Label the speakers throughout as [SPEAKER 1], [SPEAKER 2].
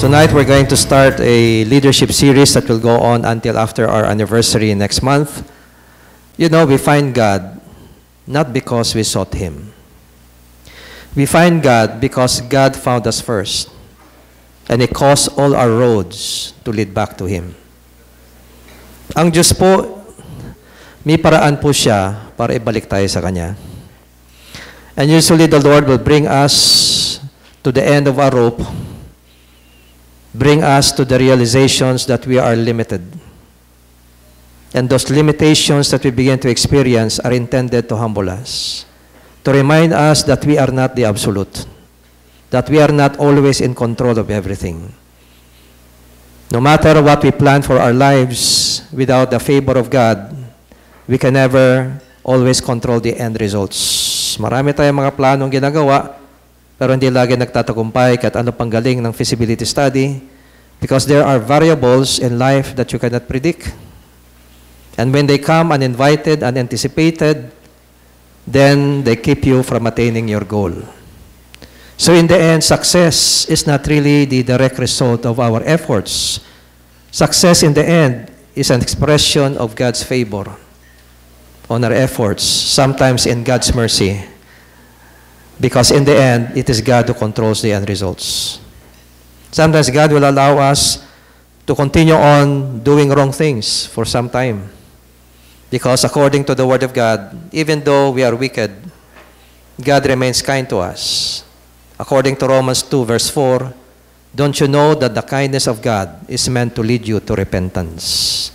[SPEAKER 1] Tonight, we're going to start a leadership series that will go on until after our anniversary next month. You know, we find God not because we sought Him. We find God because God found us first. And He caused all our roads to lead back to Him. Ang Diyos po, may paraan po siya para ibalik tayo sa Kanya. And usually the Lord will bring us to the end of our rope, bring us to the realizations that we are limited. And those limitations that we begin to experience are intended to humble us, to remind us that we are not the absolute, that we are not always in control of everything. No matter what we plan for our lives, without the favor of God, we can never always control the end results. Marami tayong mga planong ginagawa, pero hindi lagi nagtatagumpay kahit ano pang galing ng feasibility study, because there are variables in life that you cannot predict. And when they come uninvited, unanticipated, then they keep you from attaining your goal. So in the end, success is not really the direct result of our efforts. Success in the end is an expression of God's favor on our efforts, sometimes in God's mercy. Because in the end, it is God who controls the end results. Sometimes God will allow us to continue on doing wrong things for some time. Because according to the Word of God, even though we are wicked, God remains kind to us. According to Romans 2 verse 4, don't you know that the kindness of God is meant to lead you to repentance?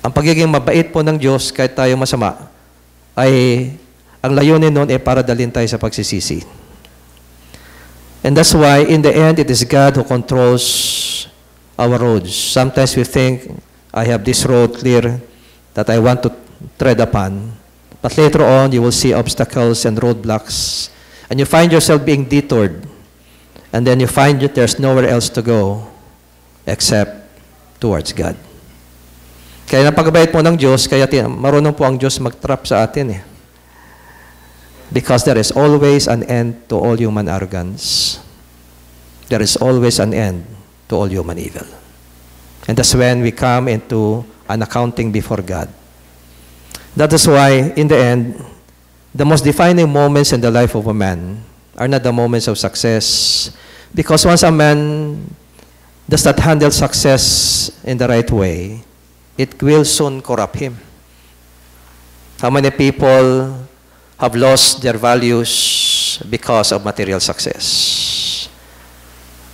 [SPEAKER 1] Ang pagiging mabait po ng Diyos kahit tayo masama, ay ang layunin nun ay para dalhin tayo sa pagsisisi. And that's why, in the end, it is God who controls our roads. Sometimes we think, I have this road clear that I want to tread upon. But later on, you will see obstacles and roadblocks. And you find yourself being detoured. And then you find that there's nowhere else to go except towards God. Kaya napagabait po ng Diyos, kaya marunong po ang Diyos mag-trap sa atin eh. Because there is always an end to all human arrogance. There is always an end to all human evil. And that's when we come into an accounting before God. That is why, in the end, the most defining moments in the life of a man are not the moments of success. Because once a man does not handle success in the right way, it will soon corrupt him. How many people have lost their values because of material success?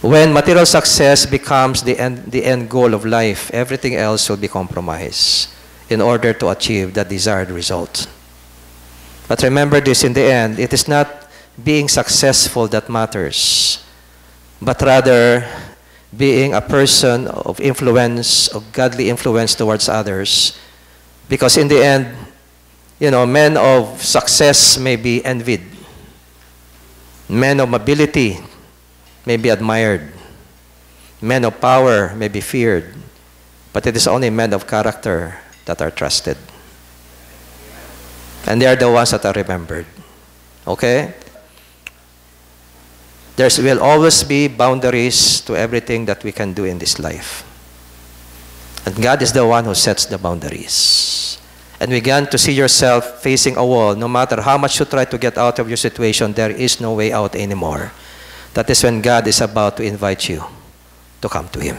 [SPEAKER 1] When material success becomes the end goal of life, everything else will be compromised in order to achieve the desired result. But remember this, in the end, it is not being successful that matters, but rather being a person of influence, of godly influence towards others. Because in the end, you know, men of success may be envied. Men of ability may be admired. Men of power may be feared. But it is only men of character that are trusted. And they are the ones that are remembered. Okay? There will always be boundaries to everything that we can do in this life. And God is the one who sets the boundaries. And begin to see yourself facing a wall. No matter how much you try to get out of your situation, there is no way out anymore. That is when God is about to invite you to come to Him.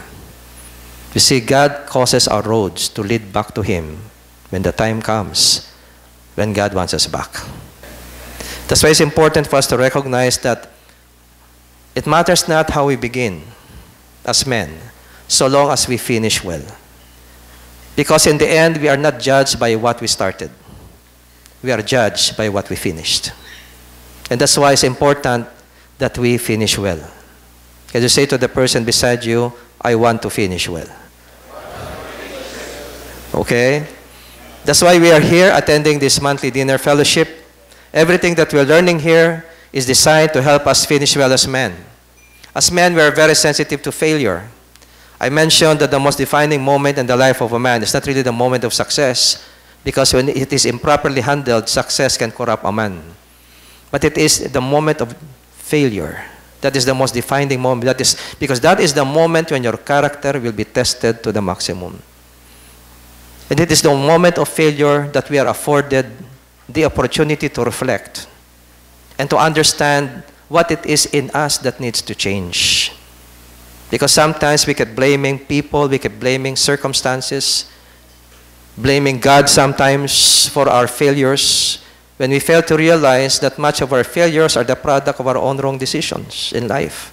[SPEAKER 1] You see, God causes our roads to lead back to Him when the time comes, when God wants us back. That's why it's important for us to recognize that it matters not how we begin as men, so long as we finish well. Because in the end, we are not judged by what we started. We are judged by what we finished. And that's why it's important that we finish well. Can you say to the person beside you, I want to finish well? Okay? That's why we are here attending this monthly dinner fellowship. Everything that we're learning here is designed to help us finish well as men. As men, we are very sensitive to failure. I mentioned that the most defining moment in the life of a man is not really the moment of success, because when it is improperly handled, success can corrupt a man. But it is the moment of failure That is the most defining moment. Because that is the moment when your character will be tested to the maximum. And it is the moment of failure that we are afforded the opportunity to reflect and to understand what it is in us that needs to change. Because sometimes we keep blaming people, we keep blaming circumstances, blaming God sometimes for our failures, when we fail to realize that much of our failures are the product of our own wrong decisions in life.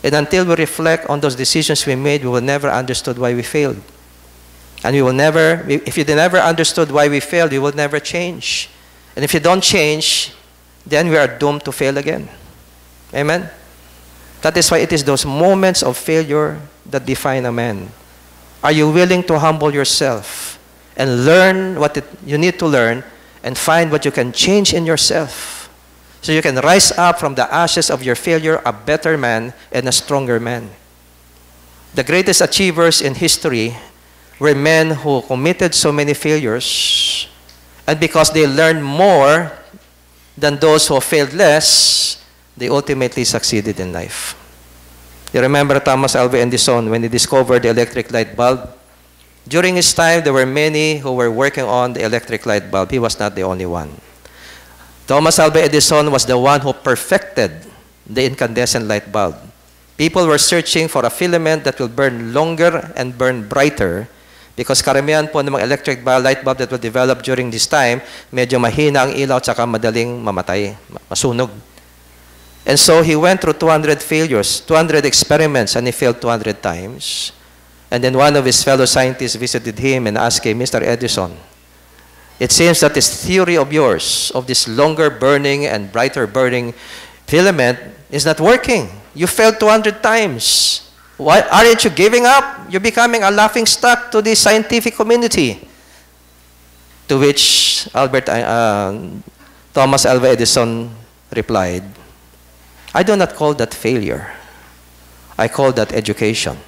[SPEAKER 1] And until we reflect on those decisions we made, we will never understood why we failed. And we will never, if you never understood why we failed, you will never change. And if you don't change, then we are doomed to fail again. Amen? That is why it is those moments of failure that define a man. Are you willing to humble yourself and learn what you need to learn and find what you can change in yourself so you can rise up from the ashes of your failure a better man and a stronger man? The greatest achievers in history were men who committed so many failures, and because they learned more than those who failed less, they ultimately succeeded in life. You remember Thomas Alva Edison when he discovered the electric light bulb? During his time, there were many who were working on the electric light bulb. He was not the only one. Thomas Alva Edison was the one who perfected the incandescent light bulb. People were searching for a filament that will burn longer and burn brighter, because karamihan po ng mga electric light bulb that will develop during this time, medyo mahina ang ilaw at saka madaling mamatay, masunog. And so he went through 200 failures, 200 experiments, and he failed 200 times. And then one of his fellow scientists visited him and asked him, Mr. Edison, it seems that this theory of yours, of this longer burning and brighter burning filament, is not working. You failed 200 times. Why aren't you giving up? You're becoming a laughing stock to the scientific community. To which Thomas Alva Edison replied, I do not call that failure. I call that education.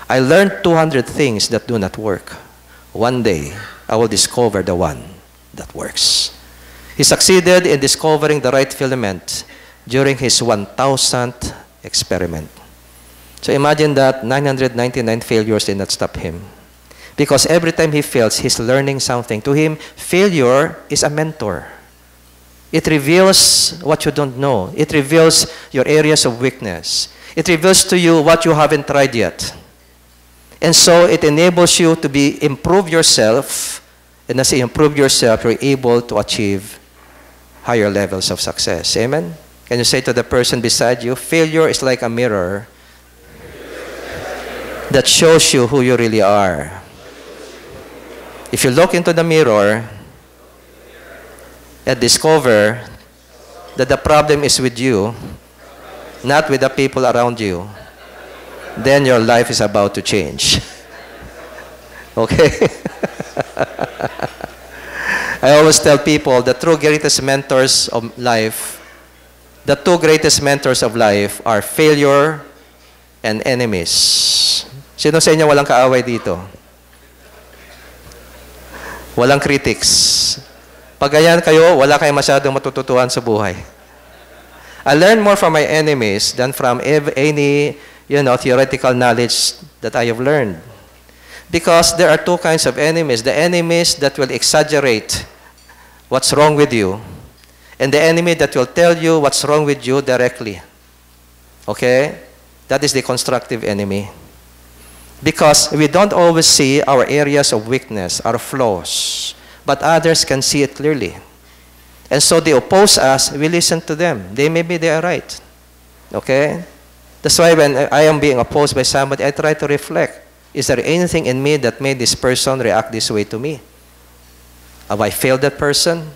[SPEAKER 1] I learned 200 things that do not work. One day, I will discover the one that works. He succeeded in discovering the right filament during his 1,000th experiment. So imagine that 999 failures did not stop him. Because every time he fails, he's learning something. To him, failure is a mentor. It reveals what you don't know. It reveals your areas of weakness. It reveals to you what you haven't tried yet. And so it enables you to improve yourself. And as you improve yourself, you're able to achieve higher levels of success. Amen? Can you say to the person beside you, failure is like a mirror that shows you who you really are. If you look into the mirror and discover that the problem is with you, not with the people around you, then your life is about to change. Okay? I always tell people the two greatest mentors of life, the two greatest mentors of life are failure and enemies. Sino sa inyo walang kaaway dito? Walang critics. Pag ganyan kayo, wala kayong masyadong matututuan sa buhay. I learn more from my enemies than from any, theoretical knowledge that I have learned. Because there are two kinds of enemies. The enemies that will exaggerate what's wrong with you, and the enemy that will tell you what's wrong with you directly. Okay? That is the constructive enemy. Because we don't always see our areas of weakness, our flaws, but others can see it clearly. And so they oppose us, we listen to them. Maybe they are right. Okay? That's why when I am being opposed by somebody, I try to reflect. Is there anything in me that made this person react this way to me? Have I failed that person?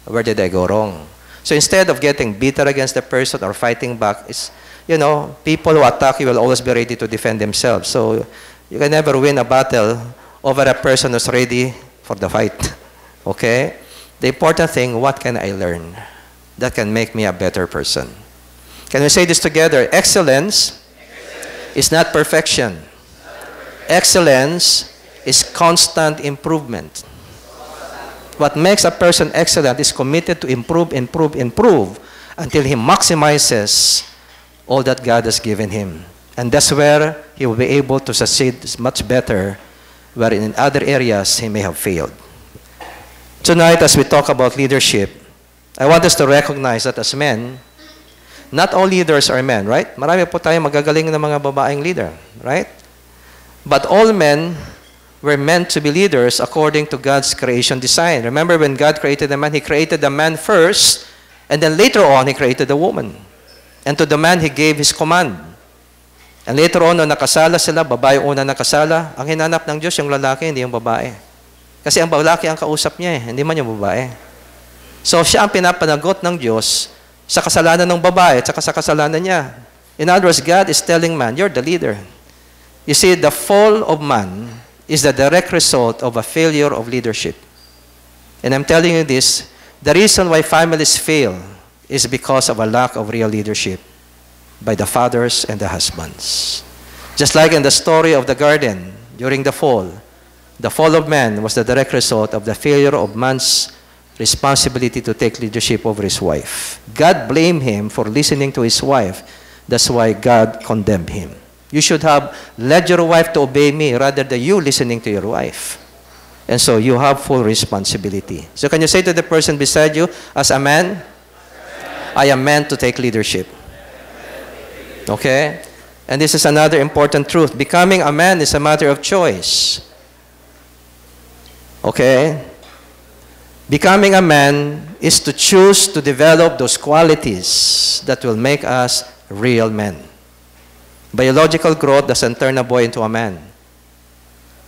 [SPEAKER 1] Where did I go wrong? So instead of getting bitter against the person or fighting back, it's, people who attack you will always be ready to defend themselves. So you can never win a battle over a person who's ready for the fight. Okay? The important thing, what can I learn that can make me a better person? Can we say this together? Excellence is not perfection. Excellence is constant improvement. What makes a person excellent is committed to improve until he maximizes all that God has given him. And that's where he will be able to succeed much better, where in other areas he may have failed. Tonight, as we talk about leadership, I want us to recognize that as men, not all leaders are men, right? Marami po tayong magagaling na mga babaeng leader, right? But all men were meant to be leaders according to God's creation design. Remember, when God created a man, he created the man first, and then later on, he created the woman. And to the man, he gave his command. And later on, nung nakasala sila, babae una nakasala, ang hinanap ng Diyos yung lalaki, hindi yung babae. Kasi ang lalaki ang kausap niya, hindi man yung babae. So, siya ang pinapanagot ng Diyos sa kasalanan ng babae at sa kasalanan niya. In other words, God is telling man, you're the leader. You see, the fall of man is the direct result of a failure of leadership. And I'm telling you this, the reason why families fail is because of a lack of real leadership by the fathers and the husbands. Just like in the story of the garden during the fall of man was the direct result of the failure of man's responsibility to take leadership over his wife. God blamed him for listening to his wife. That's why God condemned him. You should have led your wife to obey me rather than you listening to your wife. And so you have full responsibility. So can you say to the person beside you, as a man, I am meant to take leadership. Okay? And this is another important truth. Becoming a man is a matter of choice. Okay? Becoming a man is to choose to develop those qualities that will make us real men. Biological growth doesn't turn a boy into a man.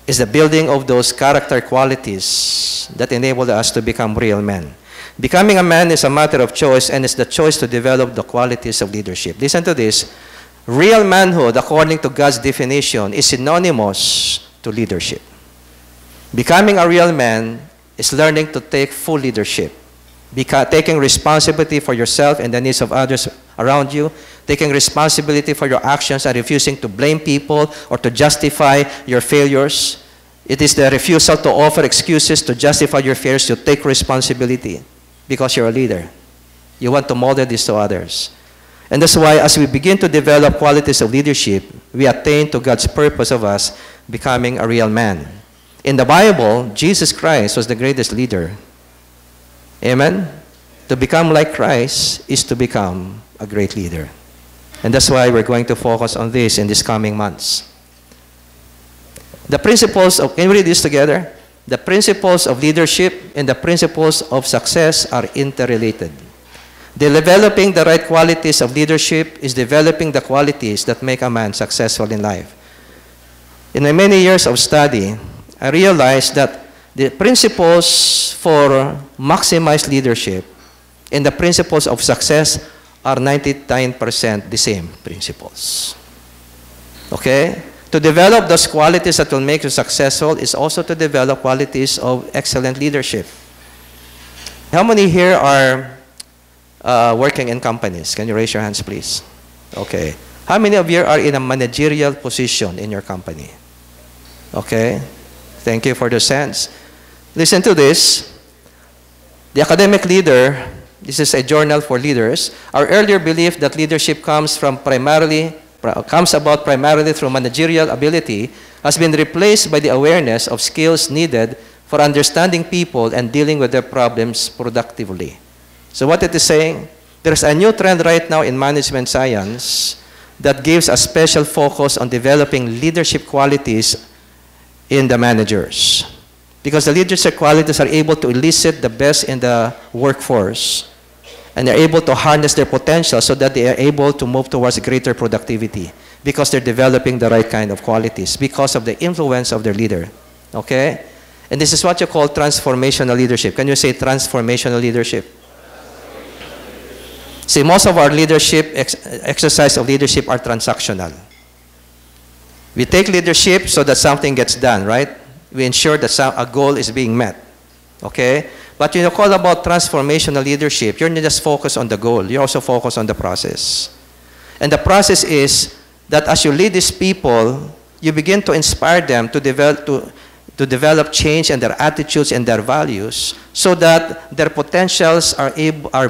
[SPEAKER 1] It's the building of those character qualities that enable us to become real men. Becoming a man is a matter of choice, and it's the choice to develop the qualities of leadership. Listen to this. Real manhood, according to God's definition, is synonymous to leadership. Becoming a real man is learning to take full leadership. Taking responsibility for yourself and the needs of others around you, taking responsibility for your actions and refusing to blame people or to justify your failures. It is the refusal to offer excuses to justify your failures, to take responsibility because you're a leader. You want to model this to others. And that's why as we begin to develop qualities of leadership, we attain to God's purpose of us becoming a real man. In the Bible, Jesus Christ was the greatest leader. Amen? To become like Christ is to become a great leader. And that's why we're going to focus on this in these coming months. The principles of, can we read this together? The principles of leadership and the principles of success are interrelated. Developing the right qualities of leadership is developing the qualities that make a man successful in life. In my many years of study, I realized that the principles for maximized leadership and the principles of success are 99% the same principles. Okay? To develop those qualities that will make you successful is also to develop qualities of excellent leadership. How many here are working in companies? Can you raise your hands, please? Okay. How many of you are in a managerial position in your company? Okay. Thank you for the sense. Listen to this. The academic leader, this is a journal for leaders. Our earlier belief that leadership comes about primarily through managerial ability has been replaced by the awareness of skills needed for understanding people and dealing with their problems productively. So what it is saying, there's a new trend right now in management science that gives a special focus on developing leadership qualities in the managers. Because the leadership qualities are able to elicit the best in the workforce, and they're able to harness their potential so that they are able to move towards greater productivity because they're developing the right kind of qualities because of the influence of their leader. Okay? And this is what you call transformational leadership. Can you say transformational leadership? See, most of our leadership, exercise of leadership are transactional. We take leadership so that something gets done, right? We ensure that a goal is being met. Okay? But when you call about transformational leadership, you're not just focused on the goal. You also focus on the process. And the process is that as you lead these people, you begin to inspire them to to develop change in their attitudes and their values so that their potentials are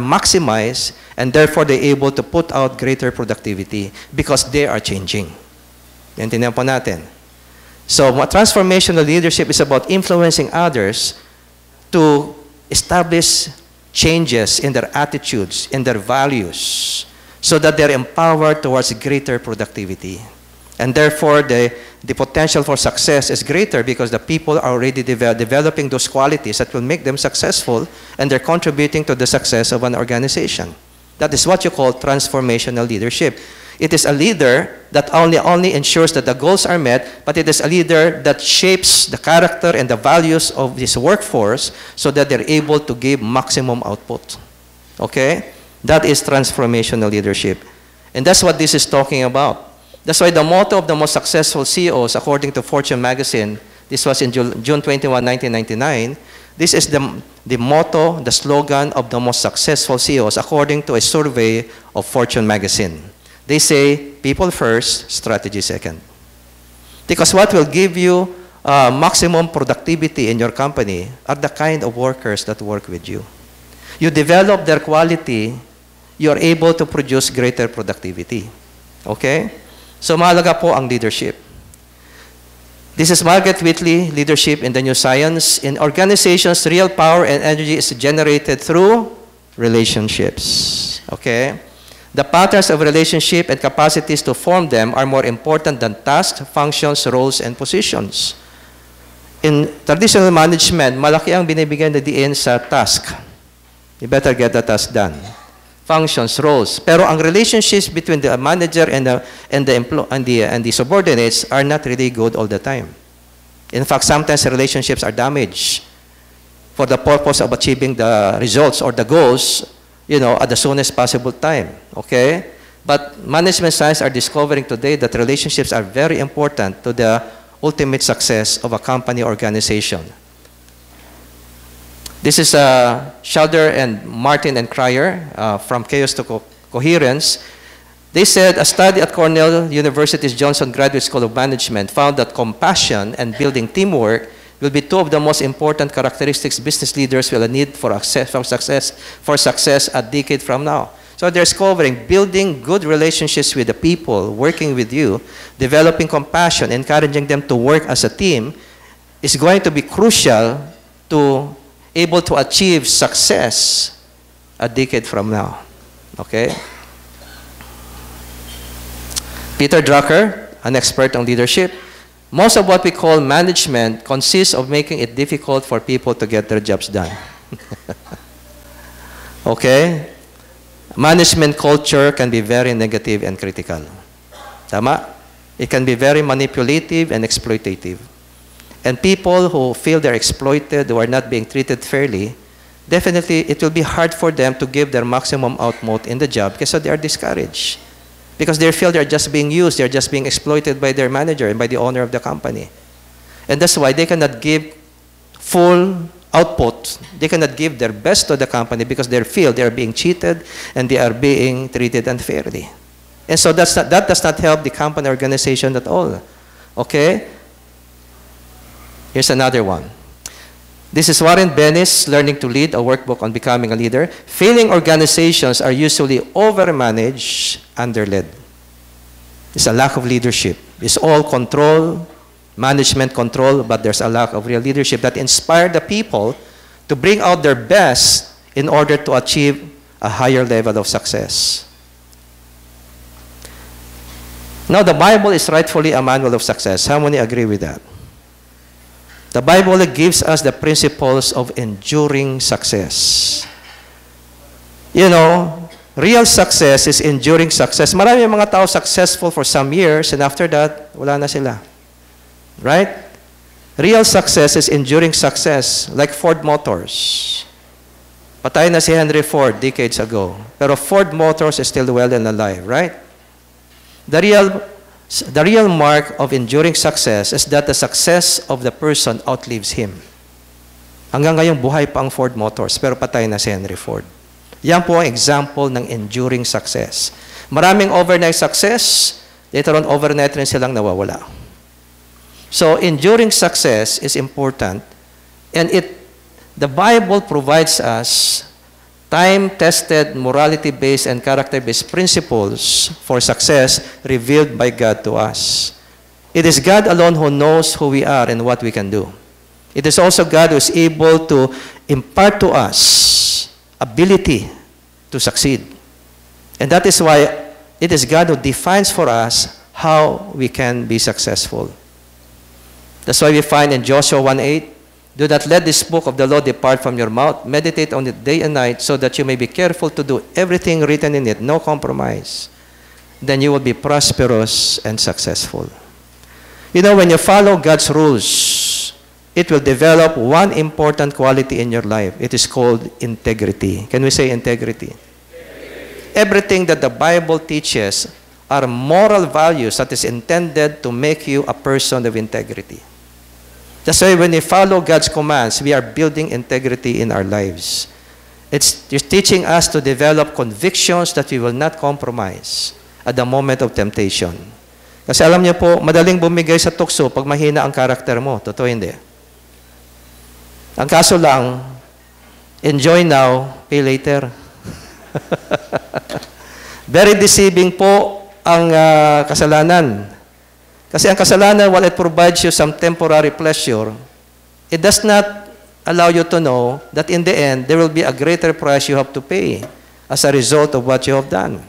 [SPEAKER 1] maximized and therefore they're able to put out greater productivity because they are changing. Intindihan po natin. So, transformational leadership is about influencing others to establish changes in their attitudes, in their values, so that they're empowered towards greater productivity. And therefore, the potential for success is greater because the people are already developing those qualities that will make them successful, and they're contributing to the success of an organization. That is what you call transformational leadership. It is a leader that only ensures that the goals are met, but it is a leader that shapes the character and the values of this workforce so that they're able to give maximum output. Okay? That is transformational leadership. And that's what this is talking about. That's why the motto of the most successful CEOs, according to Fortune magazine, this was in June 21, 1999, this is the motto, the slogan of the most successful CEOs, according to a survey of Fortune magazine. They say, people first, strategy second. Because what will give you maximum productivity in your company are the kind of workers that work with you. You develop their quality, you are able to produce greater productivity. Okay? So mahalaga po ang leadership. This is Margaret Whitley, Leadership in the New Science. In organizations, real power and energy is generated through relationships. Okay? The patterns of relationship and capacities to form them are more important than tasks, functions, roles, and positions. In traditional management, malaki ang binibigyan na diin sa task. You better get the task done. Functions, roles. Pero ang relationships between the manager and the subordinates are not really good all the time. In fact, sometimes the relationships are damaged for the purpose of achieving the results or the goals, at the soonest possible time, okay? But management science are discovering today that relationships are very important to the ultimate success of a company organization. This is Schauder and Martin and Cryer from Chaos to Coherence. They said a study at Cornell University's Johnson Graduate School of Management found that compassion and building teamwork will be two of the most important characteristics business leaders will need for success a decade from now. So they're discovering building good relationships with the people working with you, developing compassion, encouraging them to work as a team is going to be crucial to able to achieve success a decade from now. Okay? Peter Drucker, an expert on leadership, most of what we call management consists of making it difficult for people to get their jobs done. Okay? Management culture can be very negative and critical. Tama? It can be very manipulative and exploitative. And people who feel they're exploited, who are not being treated fairly, definitely it will be hard for them to give their maximum output in the job because they are discouraged. Because they feel they're just being used, they're just being exploited by their manager and by the owner of the company. And that's why they cannot give full output. They cannot give their best to the company because they feel they are being cheated and they are being treated unfairly. And so that does not help the company organization at all. Okay? Here's another one. This is Warren Bennis, Learning to Lead, a workbook on becoming a leader. Failing organizations are usually overmanaged, underled. It's a lack of leadership. It's all control, management control, but there's a lack of real leadership that inspire the people to bring out their best in order to achieve a higher level of success. Now, the Bible is rightfully a manual of success. How many agree with that? The Bible gives us the principles of enduring success. Real success is enduring success. Marami mga tao successful for some years and after that, wala na sila. Right? Real success is enduring success, like Ford Motors. Patay na si Henry Ford decades ago. Pero Ford Motors is still well and alive, right? The real mark of enduring success is that the success of the person outlives him. Hanggang ngayong buhay pa ang Ford Motors, pero patay na si Henry Ford. Yan po ang example ng enduring success. Maraming overnight success, later on overnight rin silang nawawala. So enduring success is important, and the Bible provides us time-tested, morality-based, and character-based principles for success revealed by God to us. It is God alone who knows who we are and what we can do. It is also God who is able to impart to us ability to succeed. And that is why it is God who defines for us how we can be successful. That's why we find in Joshua 1:8, do not let this book of the law depart from your mouth. Meditate on it day and night so that you may be careful to do everything written in it, no compromise. Then you will be prosperous and successful. You know, when you follow God's rules, it will develop one important quality in your life. It is called integrity. Can we say integrity? Everything that the Bible teaches are moral values that is intended to make you a person of integrity. That's why when we follow God's commands, we are building integrity in our lives. It's teaching us to develop convictions that we will not compromise at the moment of temptation. Kasi alam niyo po, madaling bumigay sa tukso pag mahina ang karakter mo. Totoo hindi. Ang kaso lang, enjoy now, pay later. Very deceiving po ang kasalanan. Kasi ang kasalanan, while it provides you some temporary pleasure, it does not allow you to know that in the end, there will be a greater price you have to pay as a result of what you have done.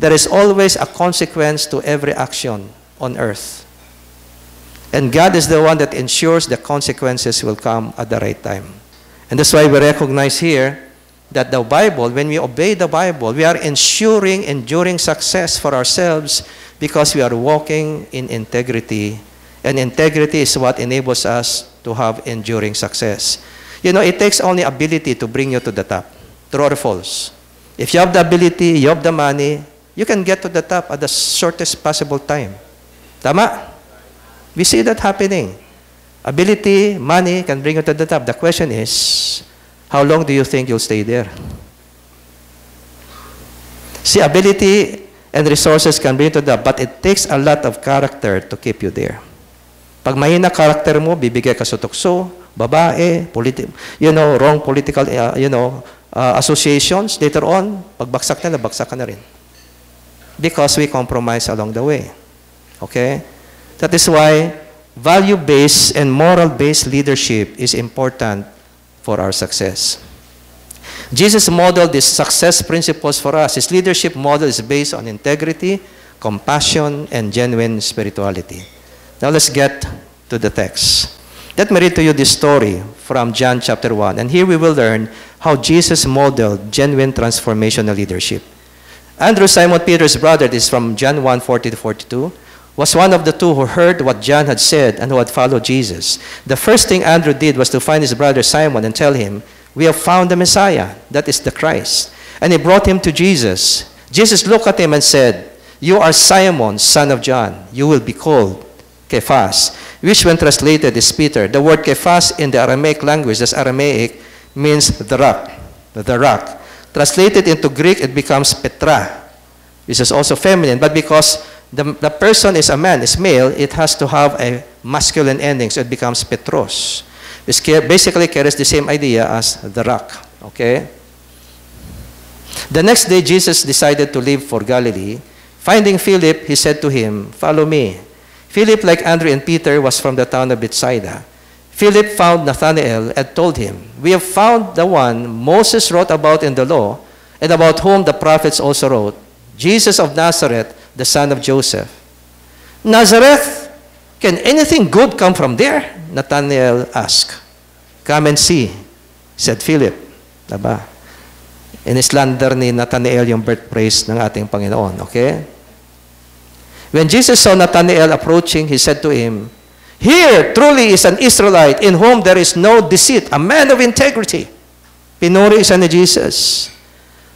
[SPEAKER 1] There is always a consequence to every action on earth. And God is the one that ensures the consequences will come at the right time. And that's why we recognize here that the Bible, when we obey the Bible, we are ensuring enduring success for ourselves because we are walking in integrity. And integrity is what enables us to have enduring success. You know, it takes only ability to bring you to the top. True or false? If you have the ability, you have the money, you can get to the top at the shortest possible time. Tama? We see that happening. Ability, money can bring you to the top. The question is, how long do you think you'll stay there? See, ability and resources can bring you to the top, but it takes a lot of character to keep you there. Pag mahina character mo, bibigay ka sa tukso, babae, wrong political, associations. Later on, pagbagsak na, bagsak ka na rin. Because we compromise along the way. Okay? That is why value-based and moral-based leadership is important for our success. Jesus modeled these success principles for us. His leadership model is based on integrity, compassion, and genuine spirituality. Now let's get to the text. Let me read to you this story from John chapter 1. And here we will learn how Jesus modeled genuine transformational leadership. Andrew, Simon Peter's brother, this is from John 1:40-42, was one of the two who heard what John had said and who had followed Jesus. The first thing Andrew did was to find his brother Simon and tell him, "We have found the Messiah, that is the Christ." And he brought him to Jesus. Jesus looked at him and said, "You are Simon, son of John. You will be called Cephas," which when translated is Peter. The word Cephas in the Aramaic language, that's Aramaic, means the rock. The rock. Translated into Greek, it becomes Petra, which is also feminine. But because the person is a man, is male, it has to have a masculine ending, so it becomes Petros. Which basically carries the same idea as the rock. Okay? The next day, Jesus decided to leave for Galilee. Finding Philip, he said to him, "Follow me." Philip, like Andrew and Peter, was from the town of Bethsaida. Philip found Nathanael and told him, "We have found the one Moses wrote about in the law, and about whom the prophets also wrote, Jesus of Nazareth, the son of Joseph." "Nazareth? Can anything good come from there?" Nathanael asked. "Come and see," said Philip. Diba? In-slander ni Nathanael yung birthplace ng ating Panginoon. Okay? When Jesus saw Nathanael approaching, he said to him, "Here truly is an Israelite in whom there is no deceit, a man of integrity." Pinuri siya ni Jesus.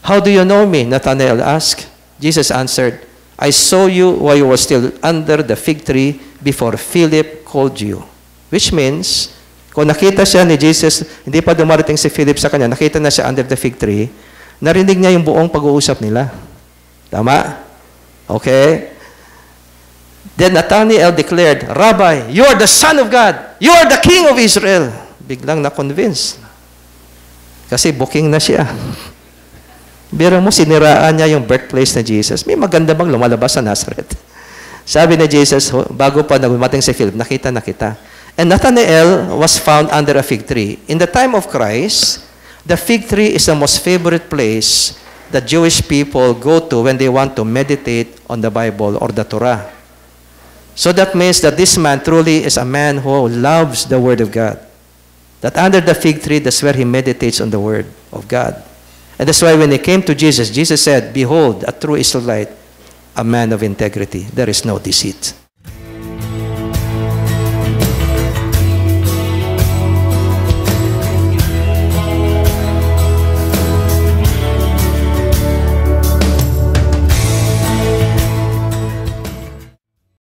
[SPEAKER 1] "How do you know me?" Nathanael asked. Jesus answered, "I saw you while you were still under the fig tree before Philip called you." Which means, kung nakita siya ni Jesus, hindi pa dumarating si Philip sa kanya, nakita na siya under the fig tree, narinig niya yung buong pag-uusap nila. Tama? Okay? Then Nathanael declared, Rabbi, you are the Son of God. You are the King of Israel. Biglang na-convince. Kasi booking na siya. Biro mo, siniraan niya yung birthplace ni Jesus. May maganda bang lumalabas sa Nazareth? Sabi ni Jesus, bago pa nagmating si Philip, nakita na kita. And Nathanael was found under a fig tree. In the time of Christ, the fig tree is the most favorite place that Jewish people go to when they want to meditate on the Bible or the Torah. So that means that this man truly is a man who loves the Word of God. That under the fig tree, that's where he meditates on the Word of God. And that's why when he came to Jesus, Jesus said, Behold, a true Israelite, a man of integrity. There is no deceit.